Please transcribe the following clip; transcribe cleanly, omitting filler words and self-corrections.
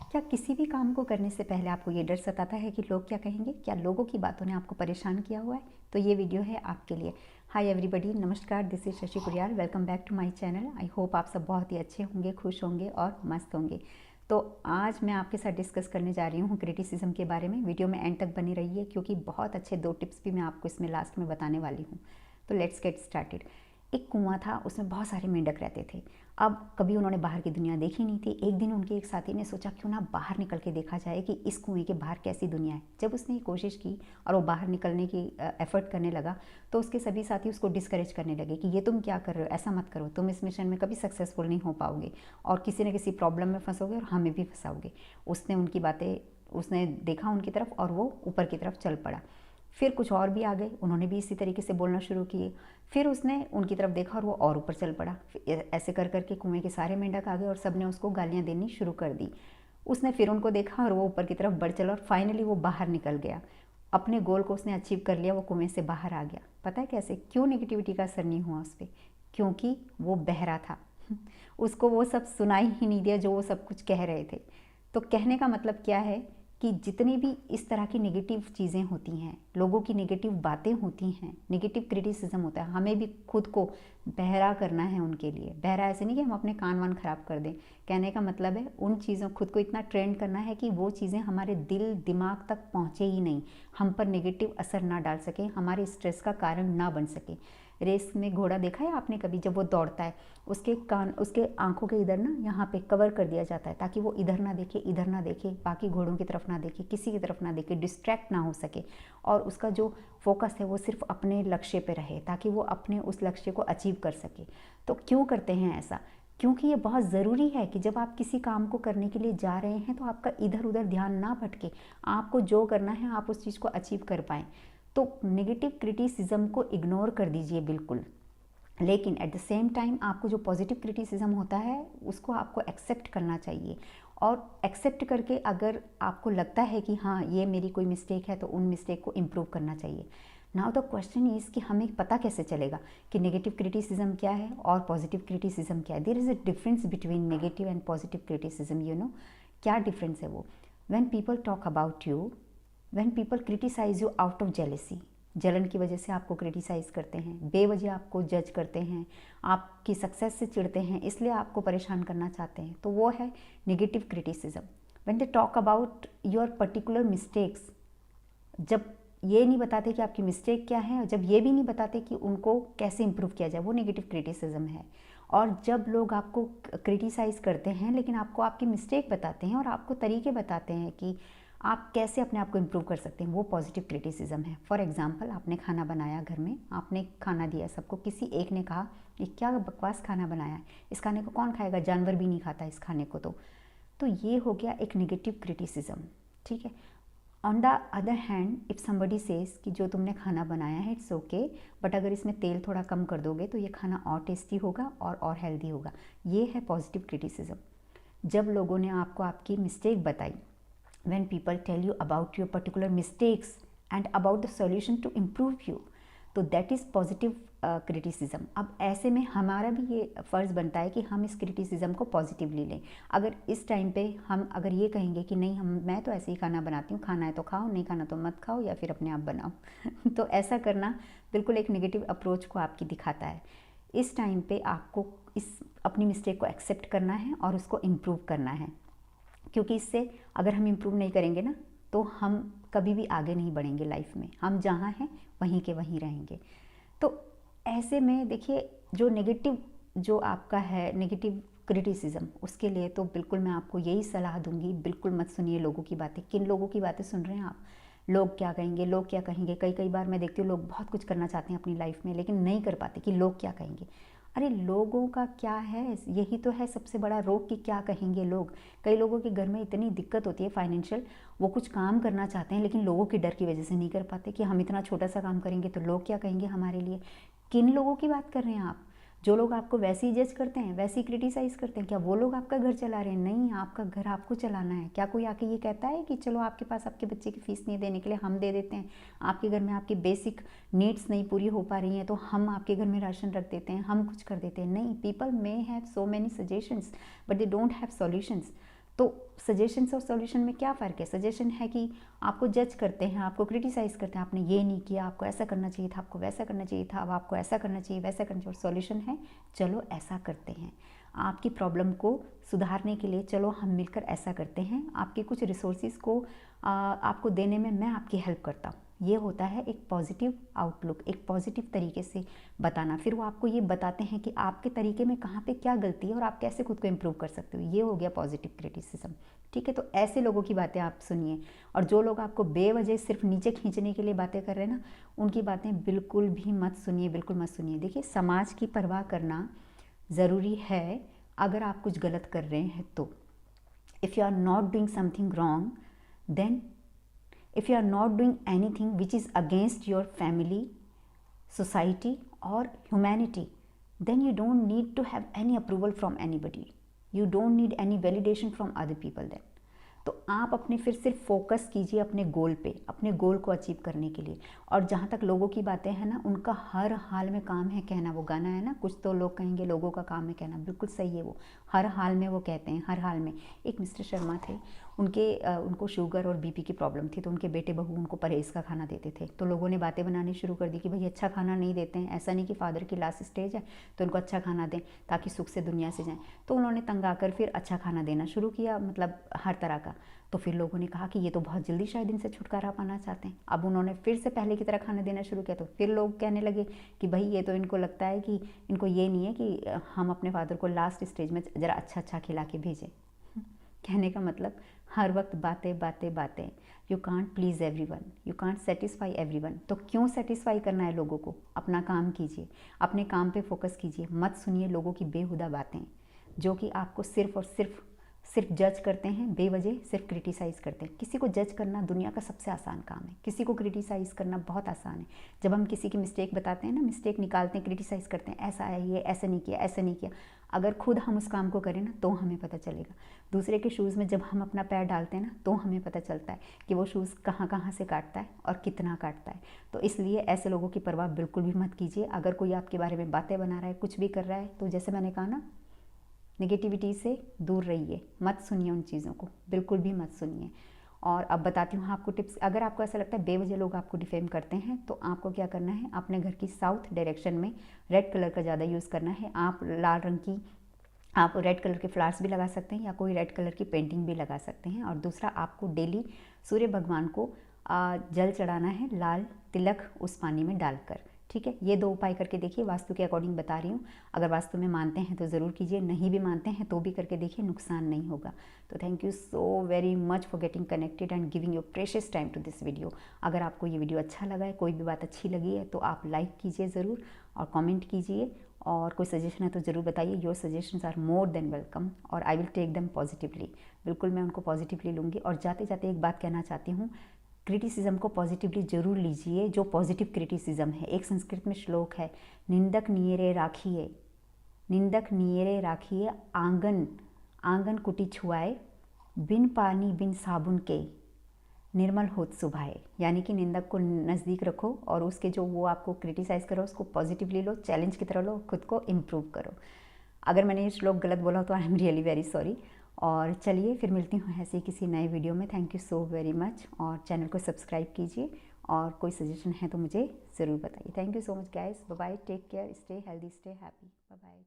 क्या किसी भी काम को करने से पहले आपको ये डर सताता है कि लोग क्या कहेंगे? क्या लोगों की बातों ने आपको परेशान किया हुआ है? तो ये वीडियो है आपके लिए। हाय एवरीबॉडी, नमस्कार, this is Shashi Kuriyal. Welcome back to my channel. I hope आप सब बहुत ही अच्छे होंगे, खुश होंगे और मस्त होंगे। तो आज मैं आपके साथ डिस्कस करने जा रही हूँ क्रिटिसिज्म के बारे में। वीडियो में एंड तक बनी रहिए क्योंकि बहुत अच्छे 2 टिप्स भी मैं आपको इसमें लास्ट में बताने वाली हूँ। तो लेट्स गेट स्टार्टेड। एक कुआं था, उसमें बहुत सारे मेंढक रहते थे। अब कभी उन्होंने बाहर की दुनिया देखी नहीं थी। एक दिन उनके एक साथी ने सोचा क्यों ना बाहर निकल के देखा जाए कि इस कुएं के बाहर कैसी दुनिया है। जब उसने ये कोशिश की और वो बाहर निकलने की एफर्ट करने लगा तो उसके सभी साथी उसको डिस्करेज करने लगे कि ये तुम क्या कर रहे हो, ऐसा मत करो, तुम इस मिशन में कभी सक्सेसफुल नहीं हो पाओगे और किसी न किसी प्रॉब्लम में फंसोगे और हमें भी फंसाओगे। उसने देखा उनकी तरफ और वो ऊपर की तरफ चल पड़ा। फिर कुछ और भी आ गए, उन्होंने भी इसी तरीके से बोलना शुरू किए। फिर उसने उनकी तरफ देखा और वो और ऊपर चल पड़ा। ऐसे कर करके कुएं के सारे मेंढक आ गए और सब ने उसको गालियाँ देनी शुरू कर दी। उसने फिर उनको देखा और वो ऊपर की तरफ बढ़ चला और फाइनली वो बाहर निकल गया। अपने गोल को उसने अचीव कर लिया, वो कुएं से बाहर आ गया। पता है कैसे? क्यों नेगेटिविटी का असर नहीं हुआ उस पर? क्योंकि वो बहरा था। उसको वो सब सुनाई ही नहीं दिया जो वो सब कुछ कह रहे थे। तो कहने का मतलब क्या है कि जितनी भी इस तरह की नेगेटिव चीज़ें होती हैं, लोगों की नेगेटिव बातें होती हैं, नेगेटिव क्रिटिसिज्म होता है, हमें भी खुद को बहरा करना है उनके लिए। बहरा ऐसे नहीं कि हम अपने कान वान खराब कर दें। कहने का मतलब है उन चीज़ों खुद को इतना ट्रेन करना है कि वो चीज़ें हमारे दिल दिमाग तक पहुँचे ही नहीं, हम पर नेगेटिव असर ना डाल सके, हमारे स्ट्रेस का कारण ना बन सके। रेस में घोड़ा देखा है आपने कभी? जब वो दौड़ता है उसके आंखों के इधर ना यहाँ पे कवर कर दिया जाता है ताकि वो इधर ना देखे, बाकी घोड़ों की तरफ ना देखे, किसी की तरफ ना देखे, डिस्ट्रैक्ट ना हो सके और उसका जो फोकस है वो सिर्फ अपने लक्ष्य पे रहे ताकि वो अपने उस लक्ष्य को अचीव कर सके। तो क्यों करते हैं ऐसा? क्योंकि ये बहुत ज़रूरी है कि जब आप किसी काम को करने के लिए जा रहे हैं तो आपका इधर उधर ध्यान ना भटके, आपको जो करना है आप उस चीज़ को अचीव कर पाएँ। तो नेगेटिव क्रिटिसिज्म को इग्नोर कर दीजिए बिल्कुल, लेकिन एट द सेम टाइम आपको जो पॉजिटिव क्रिटिसिज्म होता है उसको आपको एक्सेप्ट करना चाहिए। और एक्सेप्ट करके अगर आपको लगता है कि हाँ ये मेरी कोई मिस्टेक है तो उन मिस्टेक को इम्प्रूव करना चाहिए। नाउ द क्वेश्चन इज़ कि हमें पता कैसे चलेगा कि नेगेटिव क्रिटिसिज्म क्या है और पॉजिटिव क्रिटिसिज्म क्या है? There is a difference between negative and positive criticism. You know क्या डिफरेंस है वो? When people talk about you, when people criticise you out of jealousy, जलन की वजह से आपको क्रिटिसाइज़ करते हैं, बेवजह आपको जज करते हैं, आपकी सक्सेस से चिढ़ते हैं, इसलिए आपको परेशान करना चाहते हैं, तो वो है negative criticism. When they talk about your particular mistakes, जब ये नहीं बताते कि आपकी मिस्टेक क्या है और जब ये भी नहीं बताते कि उनको कैसे इम्प्रूव किया जाए, वो नेगेटिव क्रिटिसिज्म है। और जब लोग आपको क्रिटिसाइज़ करते हैं लेकिन आपको आपकी मिस्टेक बताते हैं और आपको तरीके बताते हैं कि आप कैसे अपने आप को इम्प्रूव कर सकते हैं, वो पॉजिटिव क्रिटिसिज्म है। फॉर एग्जांपल, आपने खाना बनाया घर में, आपने खाना दिया सबको, किसी एक ने कहा ये क्या बकवास खाना बनाया है, इस खाने को कौन खाएगा, जानवर भी नहीं खाता इस खाने को। तो ये हो गया एक नेगेटिव क्रिटिसिज्म, ठीक है। On the other hand, if somebody says कि जो तुमने खाना बनाया है इट्स ओके, बट अगर इसमें तेल थोड़ा कम कर दोगे तो ये खाना और टेस्टी होगा और हेल्दी होगा, ये है पॉजिटिव क्रिटिसिज्म। जब लोगों ने आपको आपकी मिस्टेक बताई, when people tell you about your particular mistakes and about the solution to improve you, तो दैट इज़ पॉजिटिव क्रिटिसिज्म। अब ऐसे में हमारा भी ये फ़र्ज़ बनता है कि हम इस क्रिटिसिज्म को पॉजिटिवली लें। अगर इस टाइम पे हम अगर ये कहेंगे कि नहीं मैं तो ऐसे ही खाना बनाती हूँ, खाना है तो खाओ, नहीं खाना तो मत खाओ या फिर अपने आप बनाओ तो ऐसा करना बिल्कुल एक नेगेटिव अप्रोच को आपकी दिखाता है। इस टाइम पे आपको इस अपनी मिस्टेक को एक्सेप्ट करना है और उसको इम्प्रूव करना है, क्योंकि इससे अगर हम इम्प्रूव नहीं करेंगे ना तो हम कभी भी आगे नहीं बढ़ेंगे लाइफ में, हम जहाँ हैं वहीं के वहीं रहेंगे। तो ऐसे में देखिए, जो आपका है नेगेटिव क्रिटिसिज्म, उसके लिए तो बिल्कुल मैं आपको यही सलाह दूंगी, बिल्कुल मत सुनिए लोगों की बातें। किन लोगों की बातें सुन रहे हैं आप? लोग क्या कहेंगे, लोग क्या कहेंगे। कई बार मैं देखती हूँ लोग बहुत कुछ करना चाहते हैं अपनी लाइफ में लेकिन नहीं कर पाते कि लोग क्या कहेंगे। अरे लोगों का क्या है, यही तो है सबसे बड़ा रोग कि क्या कहेंगे लोग। कई लोगों के घर में इतनी दिक्कत होती है फाइनेंशियल, वो कुछ काम करना चाहते हैं लेकिन लोगों के डर की वजह से नहीं कर पाते कि हम इतना छोटा सा काम करेंगे तो लोग क्या कहेंगे हमारे लिए। किन लोगों की बात कर रहे हैं आप? जो लोग आपको वैसे ही जज करते हैं, वैसे ही क्रिटिसाइज़ करते हैं, क्या वो लोग आपका घर चला रहे हैं? नहीं, आपका घर आपको चलाना है। क्या कोई आके ये कहता है कि चलो आपके पास आपके बच्चे की फ़ीस नहीं देने के लिए हम दे देते हैं, आपके घर में आपकी बेसिक नीड्स नहीं पूरी हो पा रही हैं तो हम आपके घर में राशन रख देते हैं, हम कुछ कर देते हैं? नहीं, people may have so many suggestions but they don't have solutions. तो सजेशंस और सॉल्यूशन में क्या फ़र्क है? सजेशन है कि आपको जज करते हैं, आपको क्रिटिसाइज़ करते हैं, आपने ये नहीं किया, आपको ऐसा करना चाहिए था, आपको वैसा करना चाहिए था, अब आपको ऐसा करना चाहिए, वैसा करना चाहिए। और सॉल्यूशन है, चलो ऐसा करते हैं, आपकी प्रॉब्लम को सुधारने के लिए चलो हम मिलकर ऐसा करते हैं, आपके कुछ रिसोर्सेज को आपको देने में मैं आपकी हेल्प करता हूँ। ये होता है एक पॉजिटिव आउटलुक, एक पॉजिटिव तरीके से बताना। फिर वो आपको ये बताते हैं कि आपके तरीके में कहाँ पे क्या गलती है और आप कैसे खुद को इम्प्रूव कर सकते हो। ये हो गया पॉजिटिव क्रिटिसिज्म। ठीक है, तो ऐसे लोगों की बातें आप सुनिए। और जो लोग आपको बेवजह सिर्फ नीचे खींचने के लिए बातें कर रहे हैं ना, उनकी बातें बिल्कुल भी मत सुनिए, बिल्कुल मत सुनिए। देखिए, समाज की परवाह करना ज़रूरी है अगर आप कुछ गलत कर रहे हैं तो। If you are not doing something wrong, then if you are not doing anything which is against your family, society or humanity, then you don't need to have any approval from anybody. You don't need any validation from other people then. तो आप अपने फिर सिर्फ focus कीजिए अपने गोल पे, अपने गोल को अचीव करने के लिए। और जहाँ तक लोगों की बातें हैं ना, उनका हर हाल में काम है कहना। वो गाना है ना, कुछ तो लोग कहेंगे लोगों का काम है कहना, बिल्कुल सही है। वो हर हाल में वो कहते हैं, हर हाल में। एक मिस्टर शर्मा थे, उनको शुगर और बीपी की प्रॉब्लम थी, तो उनके बेटे बहू उनको परहेज़ का खाना देते थे। तो लोगों ने बातें बनानी शुरू कर दी कि भाई अच्छा खाना नहीं देते हैं, ऐसा नहीं कि फादर की लास्ट स्टेज है तो उनको अच्छा खाना दें ताकि सुख से दुनिया से जाएं। तो उन्होंने तंग आकर फिर अच्छा खाना देना शुरू किया, मतलब हर तरह का। तो फिर लोगों ने कहा कि ये तो बहुत जल्दी शायद इनसे छुटकारा पाना चाहते हैं। अब उन्होंने फिर से पहले की तरह खाना देना शुरू किया, तो फिर लोग कहने लगे कि भाई ये तो इनको लगता है कि इनको ये नहीं है कि हम अपने फादर को लास्ट स्टेज में ज़रा अच्छा अच्छा खिला के भेजें। कहने का मतलब हर वक्त बातें बातें बातें। You can't please everyone, you can't satisfy everyone. तो क्यों सेटिस्फाई करना है लोगों को? अपना काम कीजिए, अपने काम पे फोकस कीजिए। मत सुनिए लोगों की बेहुदा बातें जो कि आपको सिर्फ और सिर्फ जज करते हैं, बेवजह सिर्फ क्रिटिसाइज़ करते हैं। किसी को जज करना दुनिया का सबसे आसान काम है, किसी को क्रिटिसाइज़ करना बहुत आसान है। जब हम किसी की मिस्टेक बताते हैं ना, मिस्टेक निकालते हैं, क्रिटिसाइज़ करते हैं, ऐसा है ये, ऐसे नहीं किया, ऐसे नहीं किया। अगर खुद हम उस काम को करें ना तो हमें पता चलेगा। दूसरे के शूज़ में जब हम अपना पैर डालते हैं ना तो हमें पता चलता है कि वो शूज़ कहाँ कहाँ से काटता है और कितना काटता है। तो इसलिए ऐसे लोगों की परवाह बिल्कुल भी मत कीजिए। अगर कोई आपके बारे में बातें बना रहा है, कुछ भी कर रहा है, तो जैसे मैंने कहा ना, नेगेटिविटी से दूर रहिए, मत सुनिए उन चीज़ों को, बिल्कुल भी मत सुनिए। और अब बताती हूँ आपको टिप्स। अगर आपको ऐसा लगता है बेवजह लोग आपको डिफेम करते हैं, तो आपको क्या करना है, अपने घर की साउथ डायरेक्शन में रेड कलर का ज़्यादा यूज़ करना है। आप लाल रंग की, आप रेड कलर के फ्लावर्स भी लगा सकते हैं या कोई रेड कलर की पेंटिंग भी लगा सकते हैं। और दूसरा, आपको डेली सूर्य भगवान को जल चढ़ाना है, लाल तिलक उस पानी में डालकर। ठीक है, ये 2 उपाय करके देखिए। वास्तु के अकॉर्डिंग बता रही हूँ। अगर वास्तु में मानते हैं तो ज़रूर कीजिए, नहीं भी मानते हैं तो भी करके देखिए, नुकसान नहीं होगा। तो thank you so very much for getting connected and giving your precious time to this video. अगर आपको ये वीडियो अच्छा लगा है, कोई भी बात अच्छी लगी है, तो आप लाइक कीजिए ज़रूर और कमेंट कीजिए। और कोई सजेशन है तो ज़रूर बताइए। Your suggestions are more than welcome और I will take them positively. बिल्कुल मैं उनको पॉजिटिवली लूँगी। और जाते जाते एक बात कहना चाहती हूँ, क्रिटिसिज्म को पॉजिटिवली जरूर लीजिए, जो पॉजिटिव क्रिटिसिज्म है। एक संस्कृत में श्लोक है, निंदक नियरे राखिए, निंदक नियरे राखिए, आंगन आंगन कुटी छुआए, बिन पानी बिन साबुन के निर्मल होत सुभाए। यानी कि निंदक को नज़दीक रखो और उसके जो वो आपको क्रिटिसाइज़ करो उसको पॉजिटिवली लो, चैलेंज की तरह लो, खुद को इम्प्रूव करो। अगर मैंने ये श्लोक गलत बोला तो I am really very sorry. और चलिए फिर मिलती हूँ ऐसे किसी नए वीडियो में। Thank you so very much. और चैनल को सब्सक्राइब कीजिए और कोई सजेशन है तो मुझे ज़रूर बताइए। Thank you so much guys. Bye bye, take care, stay healthy, stay happy. Bye bye.